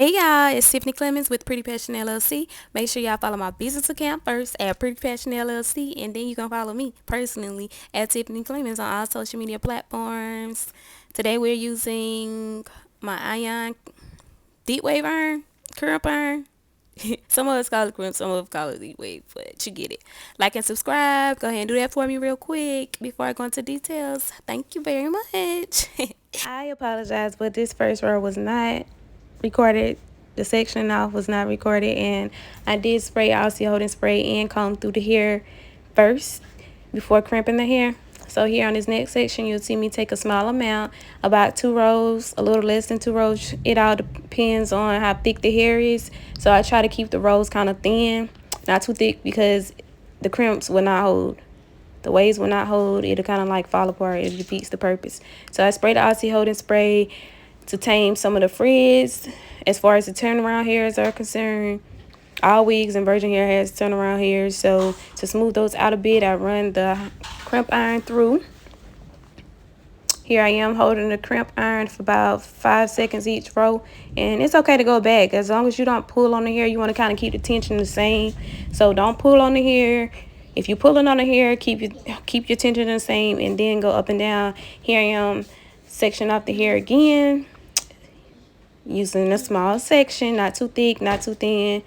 Hey y'all, it's Tiffany Clemens with Pretty Passion LLC. Make sure y'all follow my business account first at Pretty Passion LLC, and then you can follow me personally at Tiffany Clemens on all social media platforms. Today we're using my iron deep wave iron, crimp iron. Some of us call it crimp, some of us call it deep wave, but you get it. Like and subscribe. Go ahead and do that for me real quick before I go into details. Thank you very much. I apologize, but this first row was not recorded. The section off was not recorded, and I did spray Aussie holding spray and comb through the hair first before crimping the hair. So here on this next section, you'll see me take a small amount, about 2 rows, a little less than 2 rows. It all depends on how thick the hair is. So I try to keep the rows kind of thin, not too thick, because the crimps will not hold. The waves will not hold. It'll kind of like fall apart. It defeats the purpose. So I sprayed the Aussie holding spray to tame some of the frizz. As far as the turnaround hairs are concerned, all wigs and virgin hair has turnaround hairs. So to smooth those out a bit, I run the crimp iron through. Here I am holding the crimp iron for about 5 seconds each row. And it's okay to go back. As long as you don't pull on the hair, you want to kind of keep the tension the same. So don't pull on the hair. If you're pulling on the hair, keep your tension the same, and then go up and down. Here I am section off the hair again, using a small section, not too thick, not too thin.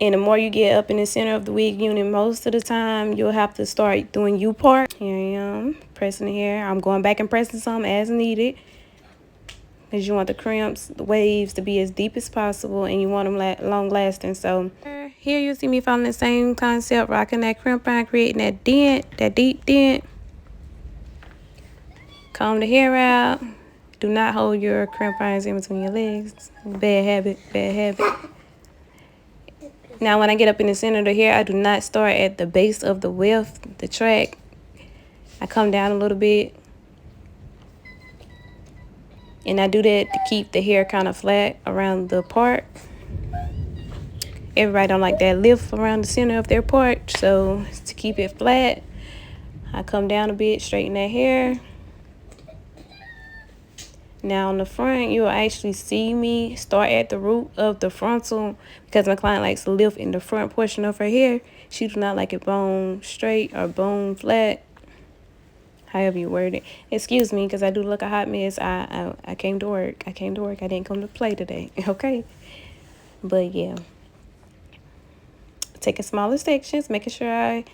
And the more you get up in the center of the wig unit, most of the time you'll have to start doing U part. Here I am pressing the hair. I'm going back and pressing some as needed, because you want the crimps, the waves to be as deep as possible, and you want them long lasting. So here you see me following the same concept, rocking that crimp iron, creating that dent, that deep dent. Comb the hair out. Do not hold your crimp irons in between your legs. Bad habit, bad habit. Now when I get up in the center of the hair, I do not start at the base of the weft, the track. I come down a little bit. And I do that to keep the hair kind of flat around the part. Everybody don't like that lift around the center of their part. So to keep it flat, I come down a bit, straighten that hair. Now on the front, you'll actually see me start at the root of the frontal, because my client likes to lift in the front portion of her hair. She do not like it bone straight or bone flat, however you word it. Excuse me, because I do look a hot mess. I came to work. I didn't come to play today. Okay. But yeah. Taking smaller sections, making sure I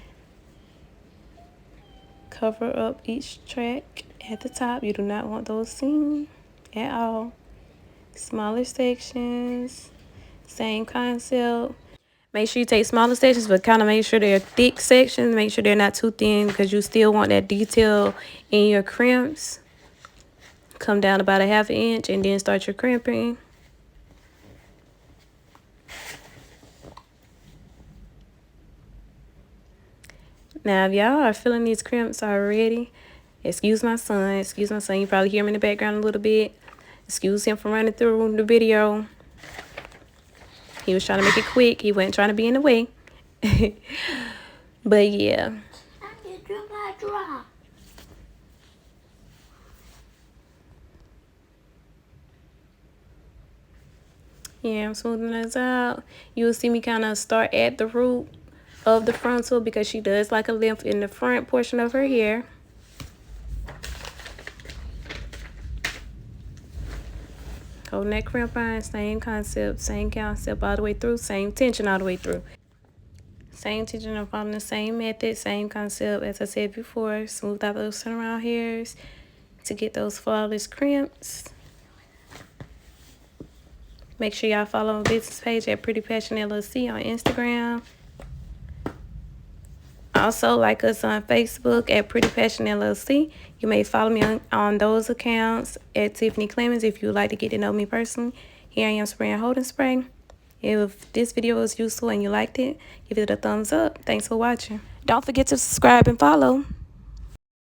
cover up each track at the top. You do not want those seen at all. Smaller sections, same concept. Make sure you take smaller sections, but kind of make sure they're thick sections. Make sure they're not too thin, because you still want that detail in your crimps. Come down about a ½ inch and then start your crimping. Now, if y'all are feeling these crimps already, excuse my son. You probably hear him in the background a little bit. Excuse him for running through the video. He was trying to make it quick. He wasn't trying to be in the way. But yeah. Yeah, I'm smoothing this out. You'll see me kind of start at the root of the frontal, because she does like a lift in the front portion of her hair. Holding that crimp iron, same concept all the way through, same tension all the way through. Same tension, I'm following the same method, same concept as I said before. Smooth out those turnaround hairs to get those flawless crimps. Make sure y'all follow my business page at Pretty Passion LLC on Instagram. Also, like us on Facebook at Pretty Passion LLC. You may follow me on those accounts at Tiffany Clemens if you would like to get to know me personally. Here I am spraying holding spray. If this video was useful and you liked it, give it a thumbs up. Thanks for watching. Don't forget to subscribe and follow.